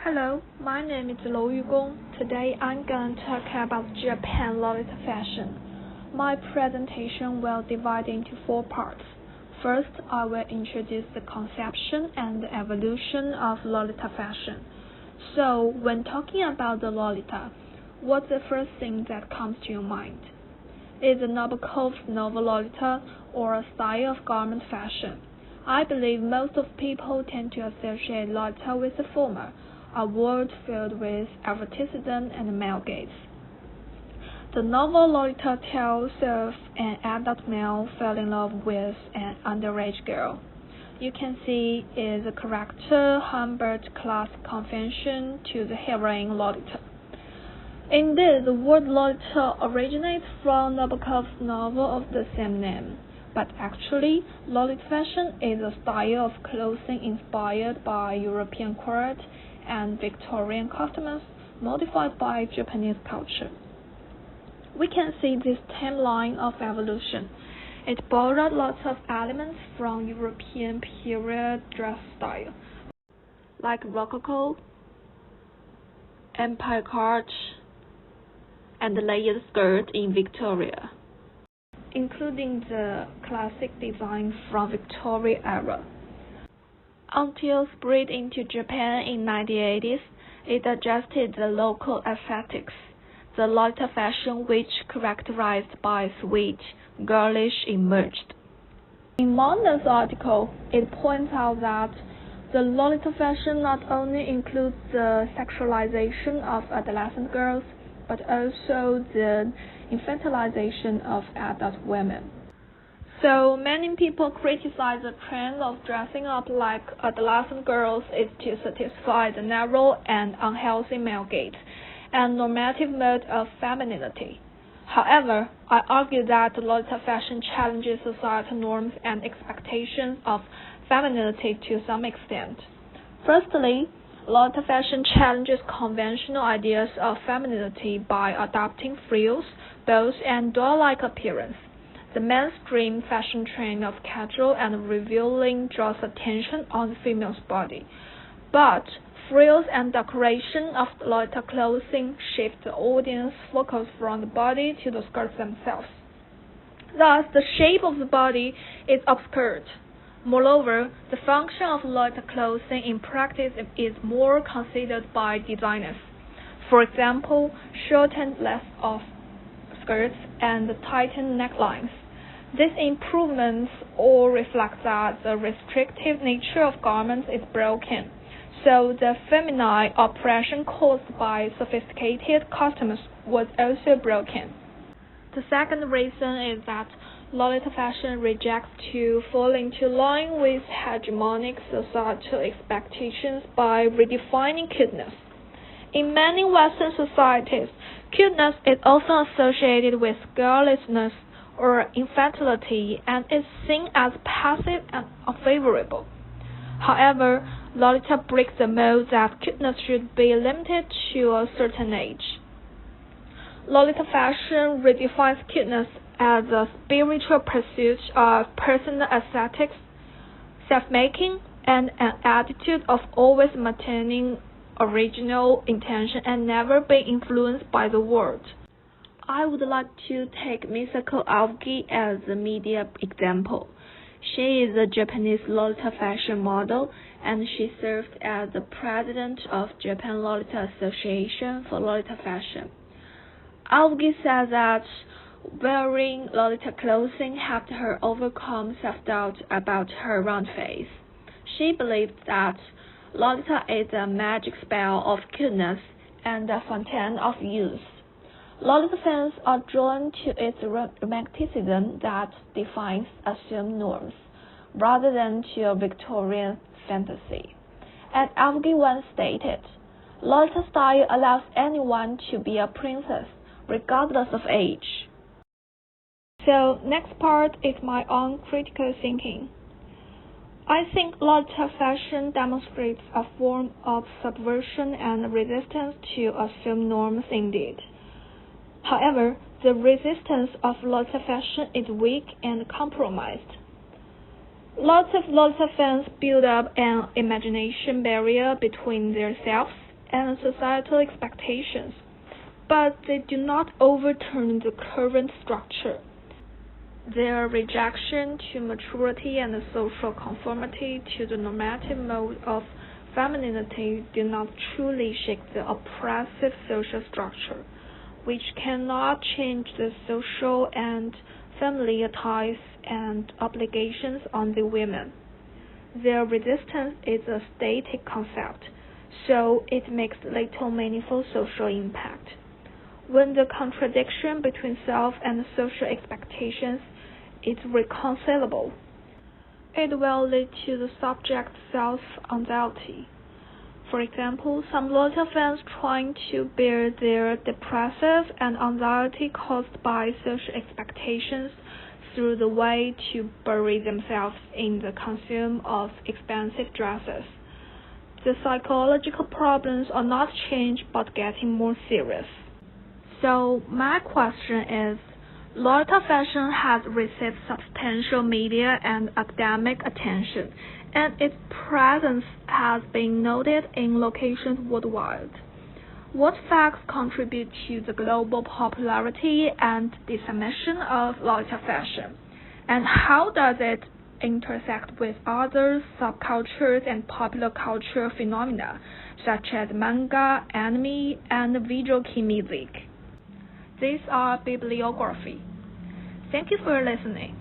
Hello, my name is Lou Yugong. Today I'm going to talk about Japan Lolita fashion. My presentation will divide into 4 parts. First, I will introduce the conception and the evolution of Lolita fashion. So, when talking about the Lolita, what's the first thing that comes to your mind? Is it Nabokov's novel Lolita or a style of garment fashion? I believe most of people tend to associate Lolita with the former, a world filled with eroticism and male gaze. The novel Lolita tells of an adult male fell in love with an underage girl. You can see is a character Humbert class convention to the heroine Lolita. Indeed, the word Lolita originates from Nabokov's novel of the same name, but actually, Lolita fashion is a style of clothing inspired by European court and Victorian customs modified by Japanese culture. We can see this timeline of evolution. It borrowed lots of elements from European period dress style, like Rococo, Empire Court, and layered skirt in Victoria, including the classic design from Victoria era. Until spread into Japan in 1980s, it adjusted the local aesthetics. The Lolita fashion, which characterized by sweet, girlish, emerged. In Monda's article, it points out that the Lolita fashion not only includes the sexualization of adolescent girls, but also the infantilization of adult women. So many people criticize the trend of dressing up like adolescent girls is to satisfy the narrow and unhealthy male gaze and normative mode of femininity. However, I argue that Lolita fashion challenges societal norms and expectations of femininity to some extent. Firstly, Lolita fashion challenges conventional ideas of femininity by adopting frills, bows, and doll-like appearance. The mainstream fashion trend of casual and revealing draws attention on the female's body, but frills and decoration of Lolita clothing shift the audience focus from the body to the skirts themselves. Thus, the shape of the body is obscured. Moreover, the function of Lolita clothing in practice is more considered by designers. For example, shortened lengths of skirts and tightened necklines. These improvements all reflect that the restrictive nature of garments is broken, so the feminine oppression caused by sophisticated customs was also broken. The second reason is that Lolita fashion rejects to fall into line with hegemonic societal expectations by redefining cuteness. In many Western societies, cuteness is often associated with girlishness or infantility and is seen as passive and unfavorable. However, Lolita breaks the mold that cuteness should be limited to a certain age. Lolita fashion redefines cuteness as a spiritual pursuit of personal aesthetics, self-making, and an attitude of always maintaining original intention and never being influenced by the world. I would like to take Misako Aoki as a media example. She is a Japanese Lolita fashion model, and she served as the president of Japan Lolita Association for Lolita Fashion. Aoki said that wearing Lolita clothing helped her overcome self-doubt about her round face. She believed that Lolita is a magic spell of cuteness and a fountain of youth. Lolita fans are drawn to its romanticism that defines assumed norms, rather than to a Victorian fantasy. As Aoki once stated, Lolita style allows anyone to be a princess, regardless of age. So, next part is my own critical thinking. I think Lolita fashion demonstrates a form of subversion and resistance to assumed norms indeed. However, the resistance of Lolita fashion is weak and compromised. Lots of Lolita fans build up an imagination barrier between themselves and societal expectations, but they do not overturn the current structure. Their rejection to maturity and social conformity to the normative mode of femininity do not truly shake the oppressive social structure, which cannot change the social and familial ties and obligations on the women. Their resistance is a static concept, so it makes little meaningful social impact. When the contradiction between self and social expectations is reconcilable, it will lead to the subject's self-anxiety. For example, some Lolita fans trying to bear their depressive and anxiety caused by social expectations through the way to bury themselves in the consume of expensive dresses. The psychological problems are not changed but getting more serious. So my question is, Lolita fashion has received substantial media and academic attention, and its presence has been noted in locations worldwide. What facts contribute to the global popularity and dissemination of Lolita fashion, and how does it intersect with other subcultures and popular culture phenomena, such as manga, anime, and visual kei music? These are bibliography. Thank you for listening.